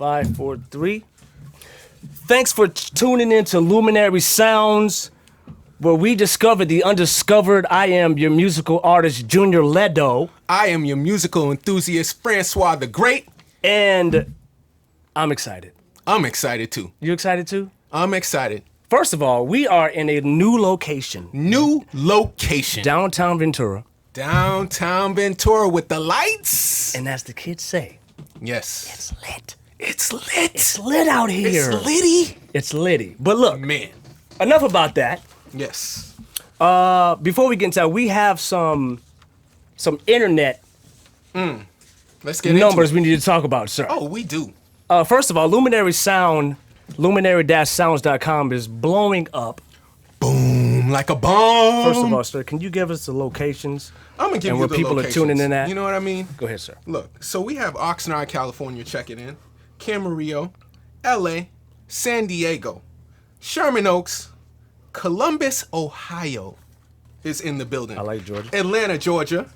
5, 4, 3. Thanks for tuning in to Luminary Sounds, where we discover the undiscovered. I am your musical artist, Junior Ledo. I am your musical enthusiast, Francois the Great. And I'm excited. I'm excited too. You excited too? I'm excited. First of all, we are in a new location. New location. Downtown Ventura. Downtown Ventura with the lights. And as the kids say, yes. it's lit. It's lit. It's lit out here. It's litty. It's litty. But look, Man. enough about that. Yes. Before we get into that, we have some internet Let's get numbers into we need to talk about, sir. Oh, we do. First of all, Luminary Sound, luminary-sounds.com is blowing up. Boom, like a bomb. First of all, sir, can you give us the locations? I'm going to give and you where the people locations. are tuning in at? You know what I mean? Go ahead, sir. Look, so we have Oxnard, California checking in, Camarillo, LA, San Diego, Sherman Oaks, Columbus, Ohio is in the building. I like Georgia. Atlanta, Georgia.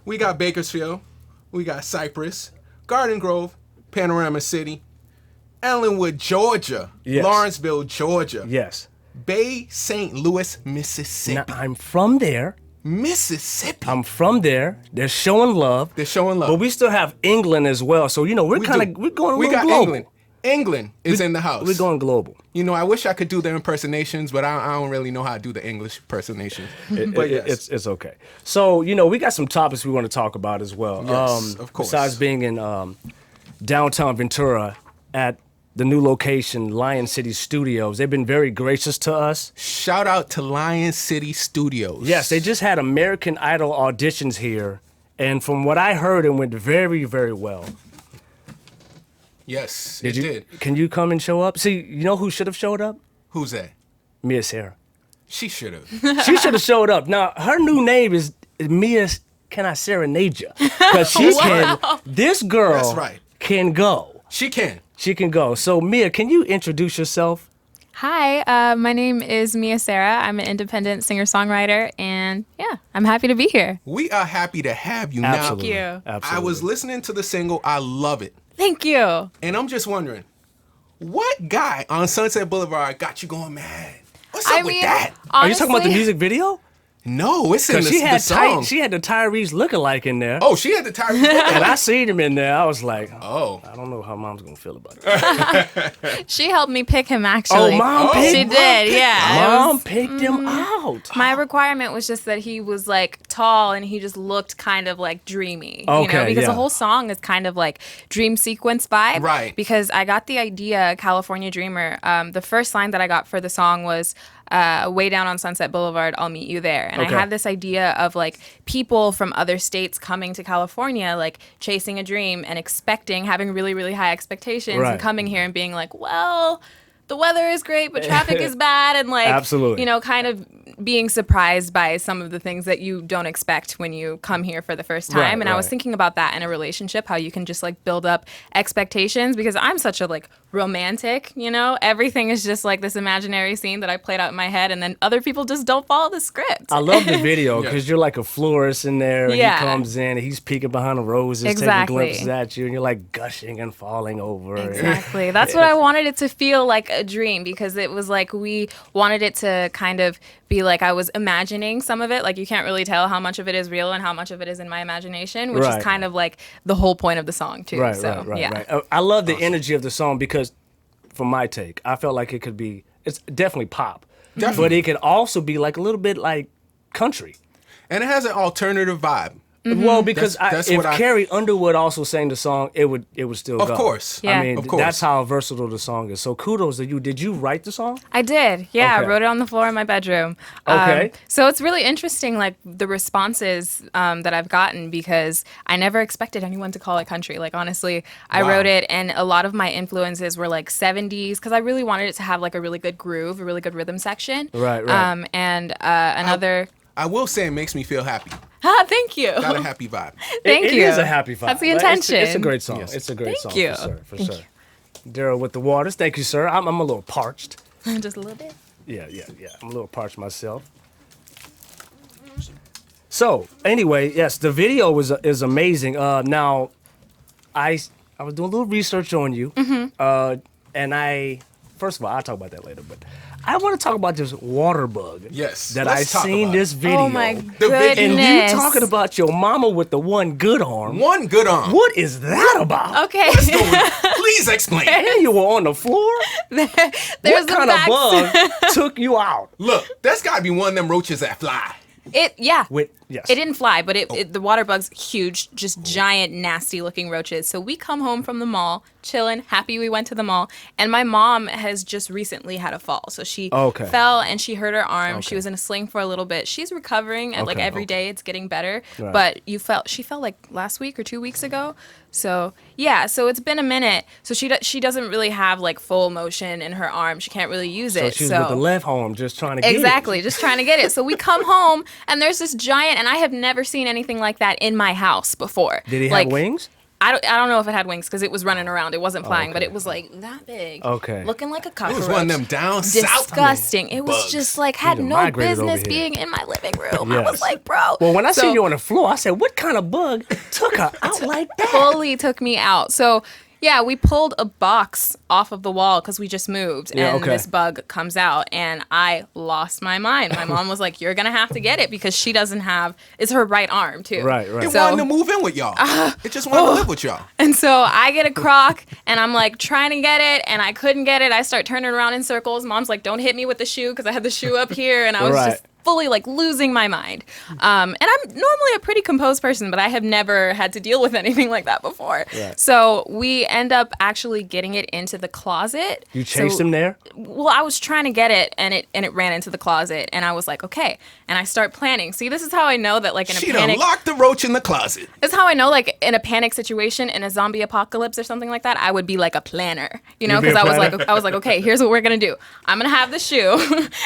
We got Bakersfield. We got Cypress, Garden Grove, Panorama City, Ellenwood, Georgia, Yes. Lawrenceville, Georgia, Yes. Bay St. Louis, Mississippi. Now, I'm from there. Mississippi. I'm from there. They're showing love. They're showing love. But we still have England as well. So, you know, we're We kind do. of, we're going a We little got global. England. England is in the house. We're going global. You know, I wish I could do their impersonations, but I don't really know how to do the English impersonations. But yes. It's okay. So, you know, we got some topics we want to talk about as well. Yes, of course. Besides being in downtown Ventura at the new location, Lion City Studios, they've been very gracious to us. Shout out to Lion City Studios. Yes, they just had American Idol auditions here. And from what I heard, it went very, very well. Yes, Did it you? did. Can you come and show up? See, you know who should have showed up? Who's that? Mia Sera. She should have. She should have showed up. Now, her new name is Mia. Can I serenade you? Because she can. This girl That's right. can go. She can. She can go. So, Mia, can you introduce yourself? Hi, my name is Mia Sera. I'm an independent singer-songwriter, and yeah, I'm happy to be here. We are happy to have you Absolutely. now. Thank you. Absolutely. I was listening to the single. I love it. Thank you. And I'm just wondering, what guy on Sunset Boulevard got you going mad? What's up with that? Are you talking about the honestly, music video? No, it's in Because the song. she had the Tyrese lookalike in there. Oh, she had the Tyrese. And I seen him in there. I was like, Oh. I don't know how mom's going to feel about it. She helped me pick him, actually. Oh, Mom picked She him? did, yeah. Mom picked him out. My requirement was just that he was like tall and he just looked kind of like dreamy. You Okay, know, because yeah. the whole song is kind of like dream sequence vibe. Right. Because I got the idea, California Dreamer. The first line that I got for the song was way down on Sunset Boulevard, I'll meet you there. And Okay. I had this idea of like people from other states coming to California, like chasing a dream and expecting, having really, really high expectations Right. and coming here and being like, well, the weather is great, but traffic is bad. And like, Absolutely. you know, kind of being surprised by some of the things that you don't expect when you come here for the first time. Right, and I was right. thinking about that in a relationship, how you can just like build up expectations, because I'm such a like romantic, you know, everything is just like this imaginary scene that I played out in my head, and then other people just don't follow the script. I love the video because you're like a florist in there. And Yeah. he comes in and he's peeking behind the roses, Exactly. taking glimpses at you, and you're like gushing and falling over. Exactly. That's what I wanted it to feel like, a dream, because it was like we wanted it to kind of be like I was imagining some of it. Like you can't really tell how much of it is real and how much of it is in my imagination, which Right. is kind of like the whole point of the song too. Right, So, right. yeah. I love the energy of the song because, from my take, I felt like it could be, it's definitely pop. Definitely. But it could also be like a little bit like country. And it has an alternative vibe. Well, because That's if what I- Carrie Underwood also sang the song, it would still Of go. course. Yeah. I mean, Of course. that's how versatile the song is. So kudos to you. Did you write the song? I did. Yeah, Okay. I wrote it on the floor in my bedroom. Okay. So it's really interesting, like the responses that I've gotten, because I never expected anyone to call it country. Like honestly, I Wow. wrote it, and a lot of my influences were like 70s, because I really wanted it to have like a really good groove, a really good rhythm section. Right, right. And another. I will say it makes me feel happy. Thank you. Got a happy vibe. Thank It you. is a happy vibe. That's the Like, it's a intention. great song. Yes. It's a great Thank song. you. For sure. Daryl with the waters. Thank you, sir. I'm a little parched. Just a little bit. Yeah. I'm a little parched myself. So anyway, yes, the video is amazing. Now, I I was doing a little research on you, and first of all, I'll talk about that later, but I want to talk about this water bug. Yes, that let's I talk seen about this it. video. Oh my The goodness. video. And you talking about your mama with the one good arm. One good arm. What is that about? Okay. Please explain. And you were on the floor? There's What a kind of back- bug took you out? Look, that's got to be one of them roaches that fly. Yeah. Yes. It didn't fly, but the water bug's huge, just giant, nasty looking roaches. So we come home from the mall, chilling, happy we went to the mall. And my mom has just recently had a fall. So she fell and she hurt her arm. She was in a sling for a little bit. She's recovering and like every day it's getting better. Right. But she fell like last week or 2 weeks ago. So yeah, so it's been a minute. So she doesn't really have like full motion in her arm. She can't really use So it. she was with the left arm just trying to get Exactly, just trying to get it. So we come home and there's this giant, and I have never seen anything like that in my house before. Did he like, have wings? I don't know if it had wings because it was running around. It wasn't flying, but it was like that big. Okay. Looking like a It cockroach. was one of them down south. Disgusting. It was bugs. just like had done no migrated over business here. being in my living room. I Yes. was like, bro. Well, when I So- see you on the floor, I said, what kind of bug took her out like that? fully took me out. So yeah, we pulled a box off of the wall because we just moved, Yeah, and okay. this bug comes out, and I lost my mind. My mom was like, "You're gonna have to get it because she doesn't have. It's her right arm too." Right. It So- wanted to move in with y'all. It just wanted to live with y'all. And so I get a crock, and I'm like trying to get it, and I couldn't get it. I start turning around in circles. Mom's like, "Don't hit me with the shoe," because I had the shoe up here, and I was Right. just fully like losing my mind. And I'm normally a pretty composed person, but I have never had to deal with anything like that before. Right. So we end up actually getting it into the closet. You chased him there? Well, I was trying to get it, and it ran into the closet, and I was like, okay. And I start planning. See, this is how I know that like in a She done panic. locked the roach in the closet. That's how I know, like, in a panic situation, in a zombie apocalypse or something like that, I would be like a planner, you know, You'd be a because planner? I was like, okay, here's what we're gonna do. I'm gonna have the shoe,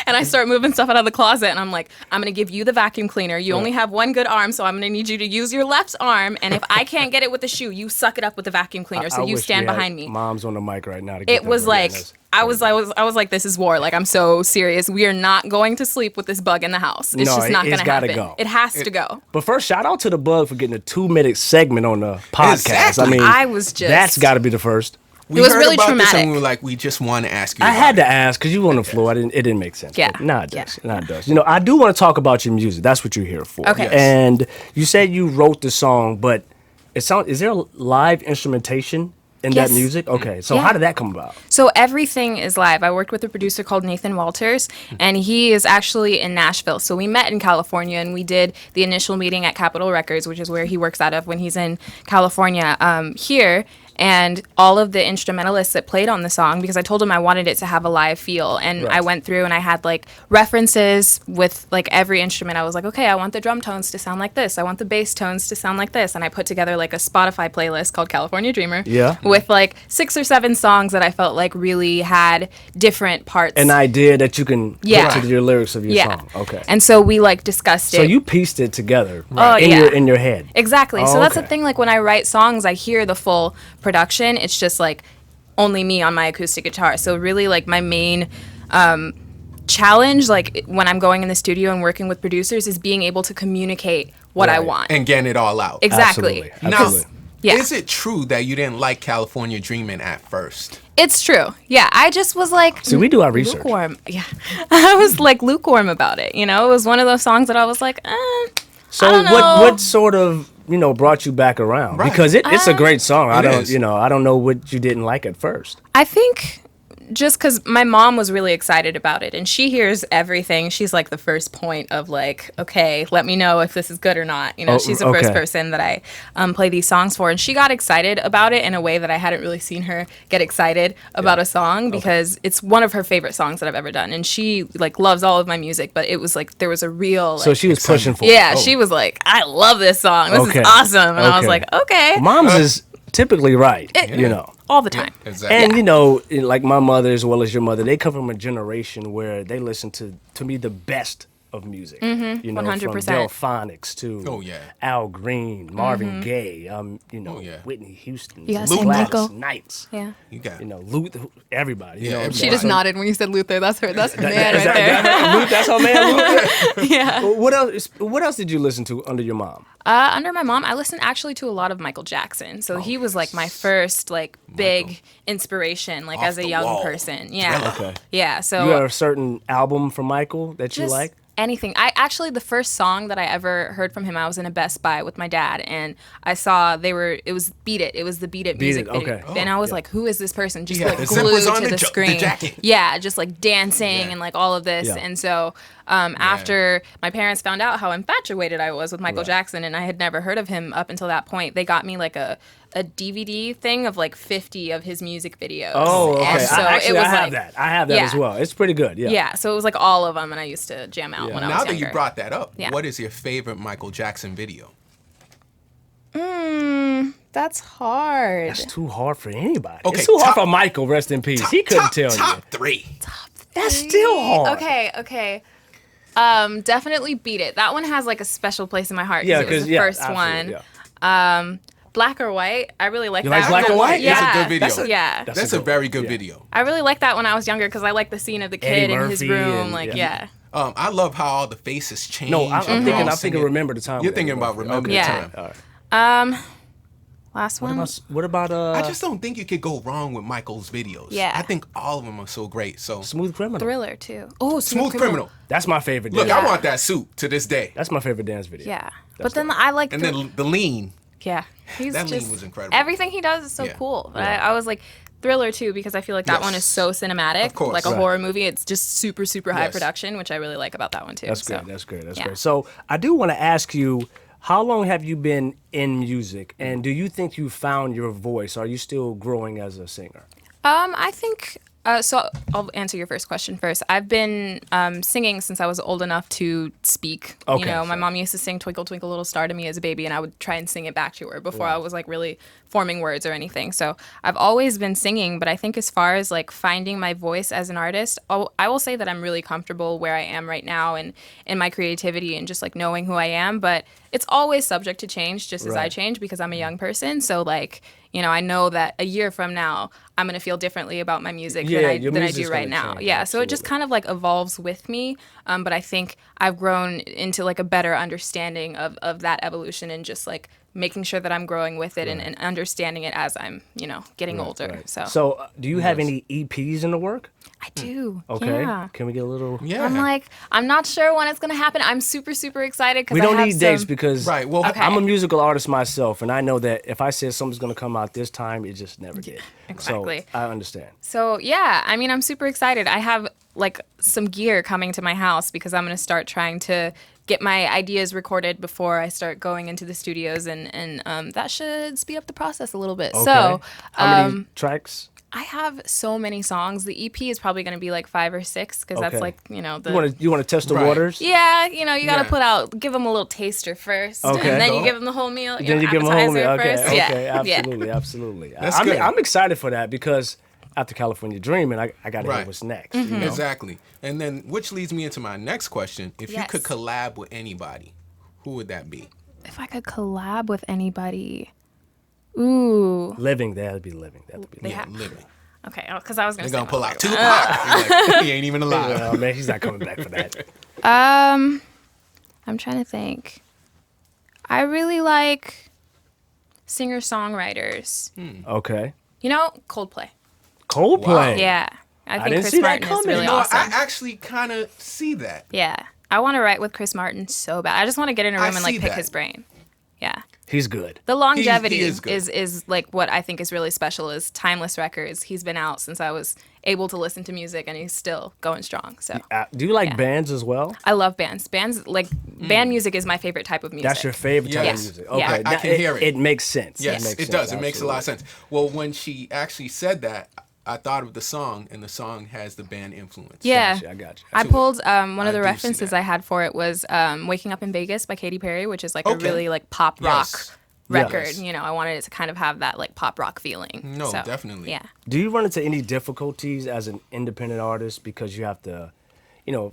and I start moving stuff out of the closet, and I'm like, I'm gonna give you the vacuum cleaner. You only have one good arm, so I'm gonna need you to use your left arm, and if I can't get it with the shoe, you suck it up with the vacuum cleaner. So I you wish stand we had behind me. Mom's on the mic right now to get It that was right like. now. I was like, this is war. Like, I'm so serious. We are not going to sleep with this bug in the house. It's No, just not it's going to gotta happen. go. It has to go. But first, shout out to the bug for getting a 2-minute segment on the podcast. Exactly. I mean, I was just- that's got to be the first. We was heard really about this traumatic. and we were like, we just want to ask you. I about had it. to ask because you were on the floor. It didn't make sense. Yeah. But now it does. Yeah. Now it does. You know, I do want to talk about your music. That's what you're here for. Okay. Yes. And you said you wrote the song, but is there live instrumentation in Yes. that music? Okay. So Yeah. how did that come about? So everything is live. I worked with a producer called Nathan Walters, and he is actually in Nashville. So we met in California, and we did the initial meeting at Capitol Records, which is where he works out of when he's in California here. And all of the instrumentalists that played on the song, because I told him I wanted it to have a live feel, and Right. I went through and I had like references with like every instrument. I was like, okay, I want the drum tones to sound like this. I want the bass tones to sound like this. And I put together like a Spotify playlist called California Dreamer. Yeah. With like 6 or 7 songs that I felt like really had different parts. An idea that you can Yeah. put to your lyrics of your yeah. song. Okay. And so we like discussed So it. you pieced it together Oh, yeah. in your head. Exactly. Oh, So that's the okay. thing. Like when I write songs, I hear the full production. It's just like only me on my acoustic guitar. So really, like my main challenge, like when I'm going in the studio and working with producers, is being able to communicate what I Right. want. And getting it all out. Exactly. Absolutely. Now, Absolutely. Yeah. is it true that you didn't like California Dreaming at first? It's true. Yeah, I just was like, See, we do our research. lukewarm. Yeah, I was like lukewarm about it. You know, it was one of those songs that I was like, So I don't know. what sort of brought you back around? Right. Because it's a great song. I It don't is. I don't know what you didn't like at first. I think just because my mom was really excited about it, and she hears everything. She's like the first point of like, okay, let me know if this is good or not. You know, Oh, she's the first okay. person that I play these songs for, and she got excited about it in a way that I hadn't really seen her get excited about a song, because it's one of her favorite songs that I've ever done, and she like loves all of my music. But it was like there was a real So like, she was pushing for it. yeah, she was like, I love this song. This Okay. is awesome, and I was Okay. like, okay, Mom's is typically right, all the time. Exactly. And like my mother as well as your mother, they come from a generation where they listen to me the best of music. You know, 100%. from Delphonics to Oh, yeah. Al Green, Marvin Gaye, you know, Oh, yeah. Whitney Houston, You gotta say Gladys Michael. Knights. Yeah. You got You know, Luther, everybody. You Yeah, know, everybody. She just So- nodded when you said Luther. That's her man Is right that- there. Luther, that's her man, Luther? Yeah. Well, what else did you listen to under your mom? Under my mom, I listened actually to a lot of Michael Jackson. So he was like my first like big inspiration, like Off as a the young wall. person. Yeah. Thriller. Okay. Yeah. So You had a certain album from Michael that you just like? anything. I actually the first song that I ever heard from him, I was in a Best Buy with my dad, and I saw it was Beat It. It was the Beat It Beat music It, video, okay. and I was like, who is this person? Just Yeah, like the zip was glued on to the the the screen. jacket. Yeah, just like dancing Yeah. and like all of this, Yeah. and so after my parents found out how infatuated I was with Michael Jackson, and I had never heard of him up until that point, they got me like a DVD thing of like 50 of his music videos. Oh, okay. And so I it was have like, that. I have that Yeah. as well. It's pretty good. Yeah. Yeah, so it was like all of them, and I used to jam out when I was Now that younger. you brought that up, Yeah. what is your favorite Michael Jackson video? That's hard. That's too hard for anybody. Okay, It's too hard top- for Michael, rest in peace. He couldn't tell you. Top three. That's still hard. Okay. Definitely Beat It. That one has like a special place in my heart. Yeah, it was because the first absolutely, one. yeah. Black or White. I really like You that. like Black or White? Yeah, That's a good video. Yeah. That's a good very one. good Yeah. video. I really liked that when I was younger because I liked the scene of the Eddie kid in his Murphy room. and- Like, yeah. yeah. I love how all the faces change. No, I'm and they're all thinking singing. Remember the Time. You're with thinking Eddie about Murphy. Remember Okay, the Yeah. Time. All right. Last one. What about I just don't think you could go wrong with Michael's videos. Yeah. I think all of them are so great. So Smooth Criminal? Thriller too. Oh, Smooth Criminal. That's my favorite. Look, dance. I want that suit to this day. That's my favorite dance video. Yeah. That's But then dope. I like And then the lean. yeah. He's That lean just was incredible. everything he does is so Yeah. cool. But I was like Thriller too because I feel like that Yes. one is so cinematic. Of course. Like a Right. horror movie. It's just super, super high Yes. production, which I really like about that one too. That's so. great. That's great. That's yeah. great. So I do want to ask you, how long have you been in music, and do you think you found your voice? Are you still growing as a singer? I think so. I'll answer your first question first. I've been singing since I was old enough to speak. Okay, You know, my so- mom used to sing "Twinkle Twinkle Little Star" to me as a baby, and I would try and sing it back to her before I was like really forming words or anything. So I've always been singing, but I think as far as like finding my voice as an artist, I will say that I'm really comfortable where I am right now and in my creativity and just like knowing who I am. But it's always subject to change, just as I Right. change because I'm a young person. So like. You know, I know that a year from now, I'm going to feel differently about my music Yeah, your than I music's do right gonna now. change, Yeah, so it just absolutely. kind of like evolves with me. But I think I've grown into like a better understanding of that evolution and just like making sure that I'm growing with it and understanding it as I'm, you know, getting older. Right. So Do you have any EPs in the work? I do. Okay. Yeah. Can we get a little? Yeah. I'm like, I'm not sure when it's going to happen. I'm super, super excited because We don't need dates some, because Right, well, Okay. I'm a musical artist myself, and I know that if I said something's going to come out this time, it just never did. exactly. So I understand. So yeah, I mean, I'm super excited. I have like some gear coming to my house because I'm going to start trying to get my ideas recorded before I start going into the studios, and that should speed up the process a little bit. Okay. So How many tracks? I have so many songs. The EP is probably going to be like 5 or 6 because Okay. that's like the. You want to test the Right. waters? yeah, you know, you got to Yeah. give them a little taster first, Okay. and then Go. you give them the whole meal. Then you give them home. appetizer Okay. first. Okay. Yeah. Yeah. Absolutely. Absolutely. That's good. I'm excited for that because after California Dreaming, I got to hear Right. what's next. Mm-hmm. You know? Exactly. And then, which leads me into my next question. If you Yes. could collab with anybody, who would that be? If I could collab with anybody, ooh, Living, that'd be living. That'd be They living. have- Living. okay, because I was going They're to gonna pull out Tupac. You're like, he ain't even alive. Oh man, he's not coming back for that. I'm trying to think. I really like singer-songwriters. Okay. You know, Coldplay. Coldplay. Yeah. I think didn't Chris see that Martin is coming. really You know, awesome. I actually kind of see that. Yeah. I want to write with Chris Martin so bad. I just want to get in a I room and like see pick that. his brain. Yeah. He's good. The longevity is good. is like what I think is really special is Timeless Records. He's been out since I was able to listen to music and he's still going strong. So Do you like Yeah. bands as well? I love bands. Bands like band music is my favorite type of music. That's your favorite type Yes. of music. Yeah. Okay, I can hear it. It makes sense. Yes, makes it sense, does. It makes a lot of absolutely. sense. Well, when she actually said that, I thought of the song, and the song has the band influence. Yeah. Gotcha, I got you. I too. pulled one I of the do see references that. I had for it was "Waking Up in Vegas" by Katy Perry, which is like a Okay. really like pop rock Yes. record. Yes. You know, I wanted it to kind of have that like pop rock feeling. No, So, definitely. Yeah. Do you run into any difficulties as an independent artist because you have to,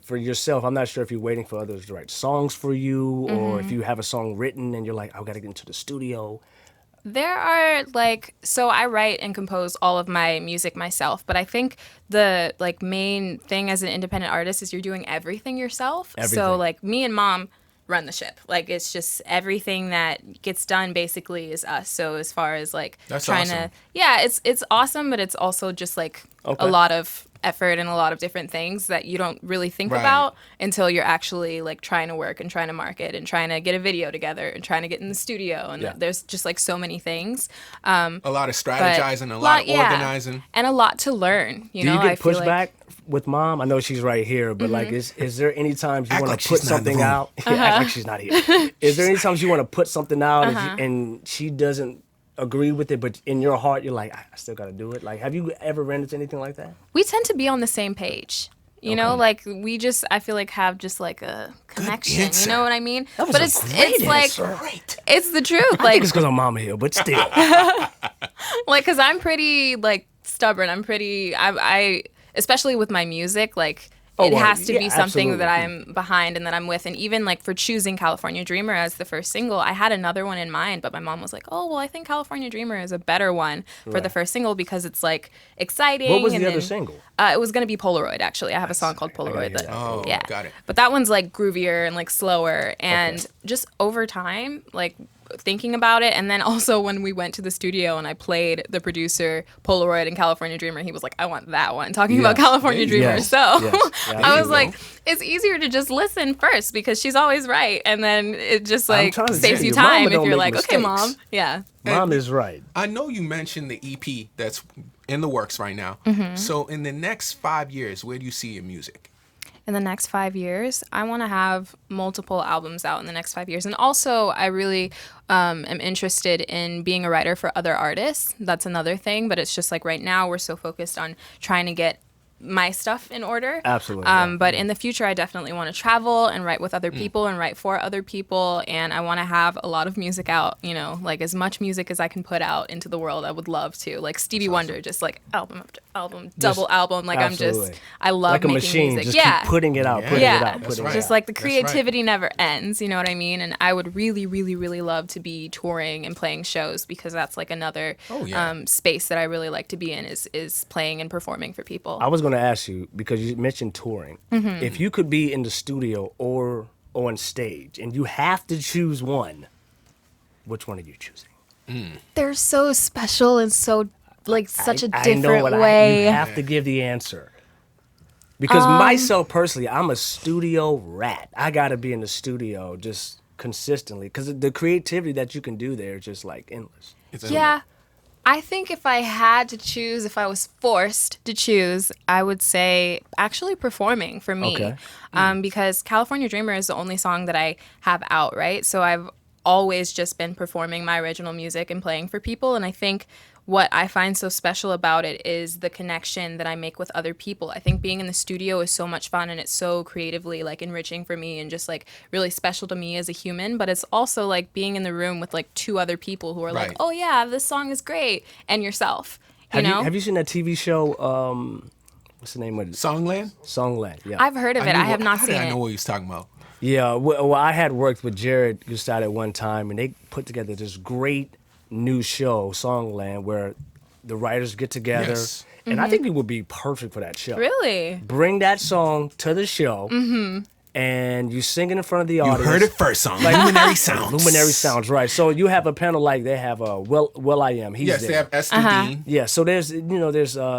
for yourself, I'm not sure if you're waiting for others to write songs for you or if you have a song written and you're like, I've got to get into the studio. There are so I write and compose all of my music myself, but I think the main thing as an independent artist is you're doing everything yourself. So me and Mom run the ship. It's just everything that gets done basically is us. So as far as That's trying awesome. it's awesome, but it's also just a lot of effort and a lot of different things that you don't really think Right. about until you're actually trying to work and trying to market and trying to get a video together and trying to get in the studio, and there's just so many things. A lot of strategizing, a lot of organizing, and a lot to learn. Do you get pushback with Mom? I know she's right here, but is there any times you want to put something out? Act like she's not here. Is there any times you want to put something out and she doesn't agree with it, but in your heart you're like, I still got to do it? Have you ever ran into anything like that? We tend to be on the same page. You know, we just, I feel have just a connection. answer. You know what I mean? That was but a it's great answer. it's the truth. I think it's because I'm Mama here, but still. Because I'm pretty stubborn. I'm pretty. I especially with my music. It has to be something that I'm behind and that I'm with. And even for choosing California Dreamer as the first single, I had another one in mind, but my mom was like, oh, well, I think California Dreamer is a better one for the first single because it's exciting. What was the other single? It was going to be Polaroid, actually. I have a song called Polaroid. Got it. But that one's groovier and slower. And just over time, thinking about it, and then also when we went to the studio and I played the producer Polaroid and California Dreamer, he was like, I want that one, talking about California Dreamer. Yes. So I was go. like, it's easier to just listen first because she's always right, and then it just I'm trying to saves tell you you, time Mama if you're don't make okay, mistakes. Mom. Mom is right. I know you mentioned the EP that's in the works right now. So in the next 5 years, where do you see your music? In the next 5 years, I want to have multiple albums out in the next 5 years. And also, I really am interested in being a writer for other artists. That's another thing. But it's just right now, we're so focused on trying to get my stuff in order. Absolutely. But in the future, I definitely want to travel and write with other people and write for other people. And I want to have a lot of music out, as much music as I can put out into the world. I would love to. Stevie Wonder, just album after album, double album. Absolutely. I love like a making machine, music. just keep putting it out, putting it out, That's putting right. it Just out. the creativity never ends, you know what I mean? And I would really, really, really love to be touring and playing shows because that's another space that I really like to be in is playing and performing for people. I was going to ask you, because you mentioned touring, if you could be in the studio or on stage and you have to choose one, which one are you choosing? They're so special and so such a I different know what way. you have to give the answer. Because myself personally, I'm a studio rat. I got to be in the studio just consistently because the creativity that you can do there is just endless. Yeah. I think if I had to choose, if I was forced to choose, I would say actually performing for me. Okay. Because California Dreamer is the only song that I have out, right? So I've always just been performing my original music and playing for people. And I think what I find so special about it is the connection that I make with other people. I think being in the studio is so much fun and it's so creatively enriching for me and just really special to me as a human. But it's also being in the room with two other people who are Right. oh yeah, this song is great, and yourself. You know? Have you seen that TV show? What's the name of it? Songland? Songland. Yeah. I've heard of it. I have not How seen did I know it. what he was talking about? Yeah. Well, I had worked with Jared Gustad at one time, and they put together this great new show, Songland, where the writers get together. Yes. And I think it would be perfect for that show. Really? Bring that song to the show, and you sing it in front of the audience. You heard it first on Luminary Sounds. Luminary Sounds, right. So you have a panel they have Will I Am. He's Yes, there. they have Esther Dean. Yeah, so there's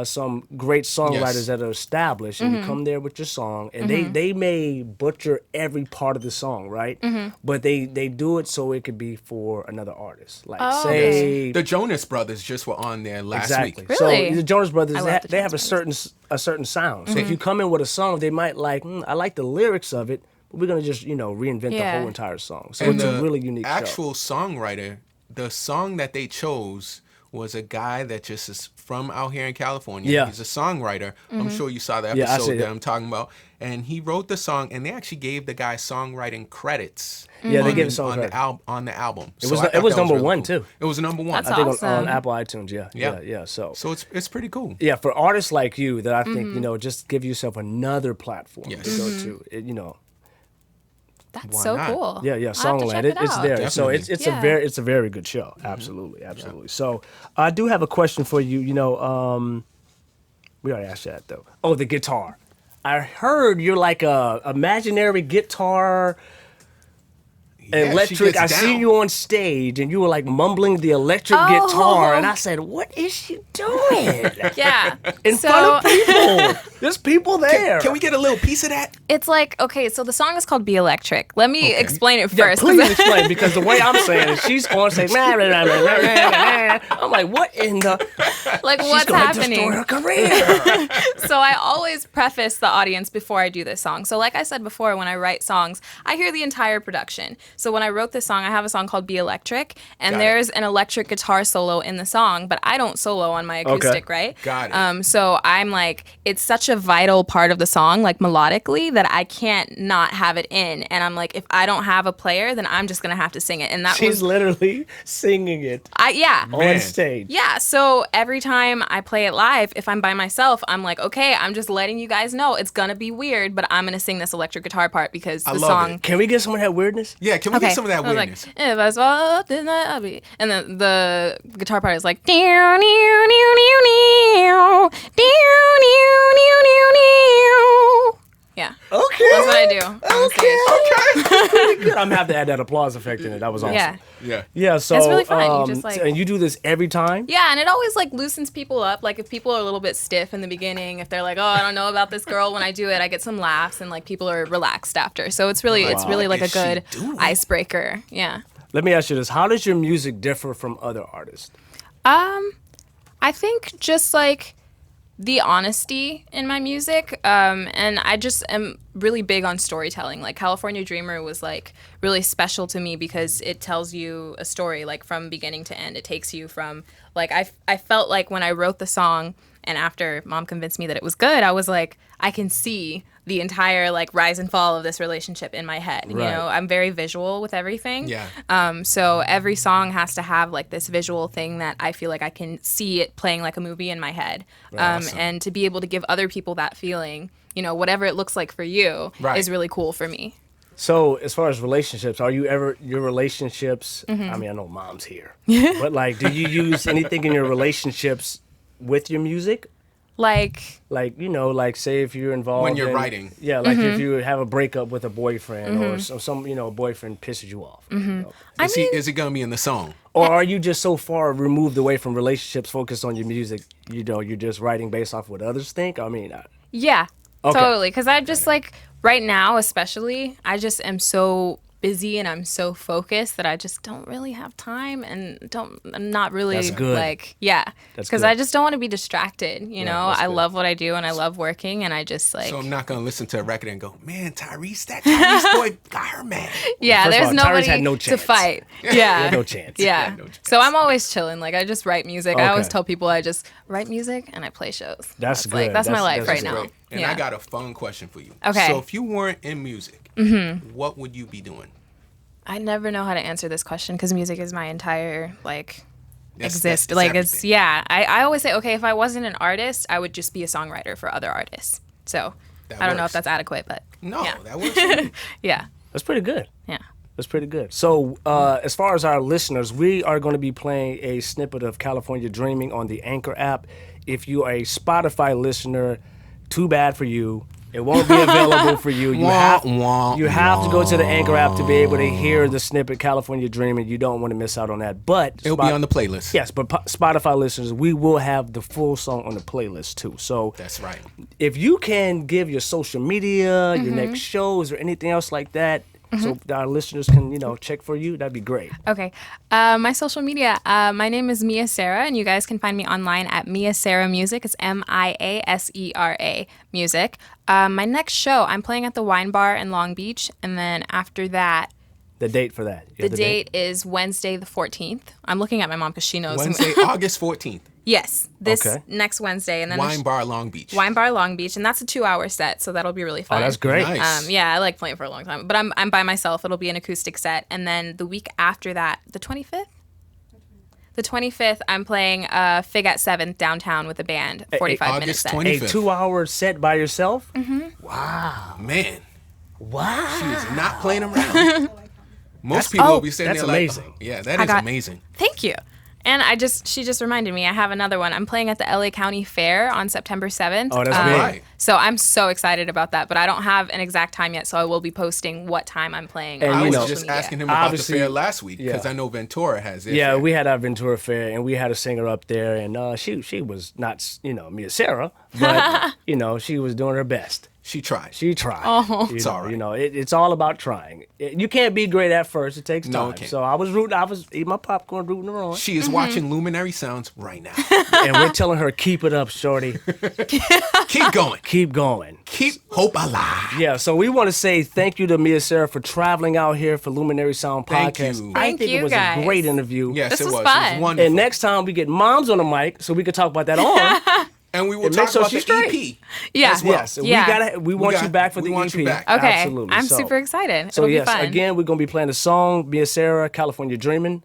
some great songwriters Yes. that are established, and you come there with your song, and they may butcher every part of the song, right? But they do it so it could be for another artist. Say The Jonas Brothers just were on there last exactly. week. Really? So the Jonas Brothers, I love the they have Jonas a certain sound. So if you come in with a song, they might I like the lyrics of it, but we're gonna just reinvent the Yeah. whole entire song. So And it's the a really unique show. actual songwriter, the song that they chose was a guy that just is from out here in California. Yeah. He's a songwriter. I'm sure you saw the Yeah, I episode see that it. I'm talking about. And he wrote the song, and they actually gave the guy songwriting credits. Yeah, they on gave the- song on the credit. on the album. It So was I thought it was that number really one cool. too. It was number one. That's I think on awesome. Apple iTunes. Yeah. Yeah. So So it's pretty cool. yeah, for artists like you, that I think just give yourself another platform Yes. to go to. That's Why so not? cool. Yeah, I'll have to Songland. check It's out. there. So Definitely. it's a very good show. Absolutely. So I do have a question for you. We already asked that though. Oh, the guitar. I heard you're like a imaginary guitar Yeah, she electric. gets I seen down. you on stage and you were like mumbling the electric Oh. guitar, and I said, "What is she doing?" Yeah. In So- front of people. There's people there. Can we get a little piece of that? It's like, okay, so the song is called Be Electric. Let me explain it Yeah, first. 'cause please explain, because the way I'm saying it, she's on saying, nah, nah, nah, nah, nah, nah, nah. I'm like, what in the? like, She's what's gonna happening? destroy her career. So I always preface the audience before I do this song. So like I said before, when I write songs, I hear the entire production. So when I wrote this song, I have a song called Be Electric, and Got it. there's an electric guitar solo in the song, but I don't solo on my acoustic, right? Got it. So I'm like, it's such a vital part of the song, like melodically, that I can't not have it in. And I'm like, if I don't have a player, then I'm just gonna have to sing it. And that She's was, literally singing it yeah. Man. on stage. Yeah, so every time I play it live, if I'm by myself, I'm like, okay, I'm just letting you guys know it's gonna be weird, but I'm gonna sing this electric guitar part because the love song. it. Can we get some of that weirdness? Yeah, can we Okay. get some of that I was weirdness? like, if I swallow up, then I'll be. And then the guitar part is like, "Deow, neow, neow, neow, neow. Deow, neow, neow, neow, neow." Yeah, Okay. that's what I do on stage. Okay. That's pretty good. I'm gonna have to add that applause effect in it. That was awesome. Yeah. Yeah. Yeah. So It's really fun. You just, like- and you do this every time. Yeah, and it always like loosens people up. Like if people are a little bit stiff in the beginning, if they're like, "Oh, I don't know about this girl," when I do it, I get some laughs and like people are relaxed after. So it's really Wow. like What a is she good doing? icebreaker. Yeah. Let me ask you this: how does your music differ from other artists? I think just like the honesty in my music, and I just am really big on storytelling. Like California Dreamer was like really special to me because it tells you a story like from beginning to end. It takes you from like I felt like when I wrote the song and after Mom convinced me that it was good, I was like, I can see the entire like rise and fall of this relationship in my head. You Right. know, I'm very visual with everything. Yeah. So every song has to have like this visual thing that I feel like I can see it playing like a movie in my head. Awesome. And to be able to give other people that feeling, you know, whatever it looks like for you Right. is really cool for me. So, as far as relationships, are you ever your relationships? Mm-hmm. I mean, I know Mom's here, but like, do you use anything in your relationships with your music? Like, Like, like say if you're involved When you're in- writing. Yeah, like Mm-hmm. if you have a breakup with a boyfriend or some boyfriend pisses you off. Mm-hmm. Is it gonna be in the song? Or are you just so far removed away from relationships, focused on your music? You're just writing based off what others think. I mean, yeah, Okay. totally. Because I just like right now, especially, I just am so busy and I'm so focused that I just don't really have time and I'm not really That's good. like, yeah. That's Because good. I just don't want to be distracted, you know? that's I good. love what I do and I love working and I just like, So I'm not gonna listen to a record and go, man, that Tyrese boy got her mad. yeah, First of there's all, Tyrese nobody had no to chance. fight. He Yeah. had no chance. Yeah. no chance. So I'm always chilling. Like I just write music. I always Okay. tell people I just write music and I play shows. That's Like good. that's my That's- life that's right now. Great. And yeah. I got a fun question for you. Okay. So if you weren't in music, what would you be doing? I never know how to answer this question because music is my entire like That's like it's everything. yeah. I always say okay, if I wasn't an artist, I would just be a songwriter for other artists. So That I don't know if works. that's adequate, but No, yeah. that works. For me. Yeah. That's pretty good. Yeah. That's pretty good. So, as far as our listeners, we are going to be playing a snippet of California Dreaming on the Anchor app. If you are a Spotify listener, too bad for you. It won't be available for you. You have to go to the Anchor app to be able to hear the snippet California Dreaming. You don't want to miss out on that. But It'll be on the playlist. Yes, but Spotify listeners, we will have the full song on the playlist too. So That's right. if you can give your social media, your next shows, or anything else like that, so our listeners can, check for you, that'd be great. Okay. My social media. My name is Mia Sera, and you guys can find me online at Mia Sera Music. It's MIASERA Music. My next show, I'm playing at the Wine Bar in Long Beach, and then after that, The date for that. The date is Wednesday the 14th. I'm looking at my mom because she knows. Wednesday, August 14th. Yes, this next Wednesday, and then Wine Bar Long Beach. Wine Bar Long Beach, and that's a 2-hour set, so that'll be really fun. Oh, that's great. Nice. Yeah, I like playing for a long time, but I'm by myself. It'll be an acoustic set, and then the week after that, the 25th. The 25th, I'm playing Fig at 7th downtown with a band, 45-minute set. 25th. A 2-hour set by yourself? Mm-hmm. Wow. Man, Wow. she is not playing around. Most people will be sitting there amazing. like, yeah, that is amazing. Thank you. And she just reminded me, I have another one. I'm playing at the LA County Fair on September 7th. Oh, that's big. Right. So I'm so excited about that, but I don't have an exact time yet, so I will be posting what time I'm playing. And on I was social just media. asking him about the Obviously, fair last week because yeah. I know Ventura has it. Yeah, we had our Ventura Fair, and we had a singer up there, and she was not, Mia Sera, but, she was doing her best. She tried. She tried. Oh. It's all right. It's all about trying. You can't be great at first. It takes No, time. it can't. So I was eating my popcorn, rooting her on. She is watching Luminary Sounds right now. And we're telling her, keep it up, shorty. Keep going. Keep going. Keep hope alive. Yeah, so we want to say thank you to Mia Sera for traveling out here for Luminary Sound Thank Podcast. you. I Thank think you, it was guys. a great interview. Yes, This it was was. It fun. was wonderful. And next time we get moms on the mic so we can talk about that on. And we will It talk makes her about the she's straight. EP. Yeah. as well. Yes, Yeah. we want you back for the we want EP. you back. Okay. Absolutely. I'm So- super excited. So It'll yes, be fun. again, we're going to be playing a song, Mia Sera, California Dreamin'.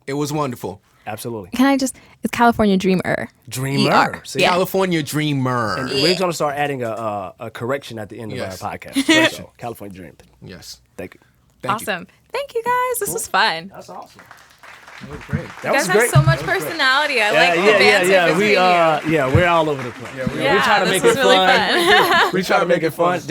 It was wonderful. Absolutely. Can I just, it's California Dreamer. Dreamer. ER. See? Yeah. California Dreamer. And we're going to start adding a correction at the end Yes. of our podcast. So, California Dream. Yes. Thank you. Thank you. Awesome. Thank you guys. This was fun. That's awesome. That was great. That You was guys great. have so much personality. I like the banter Yeah, between you. we're all over the place. Yeah, we we try to this make was it really fun. fun. We try to make it fun.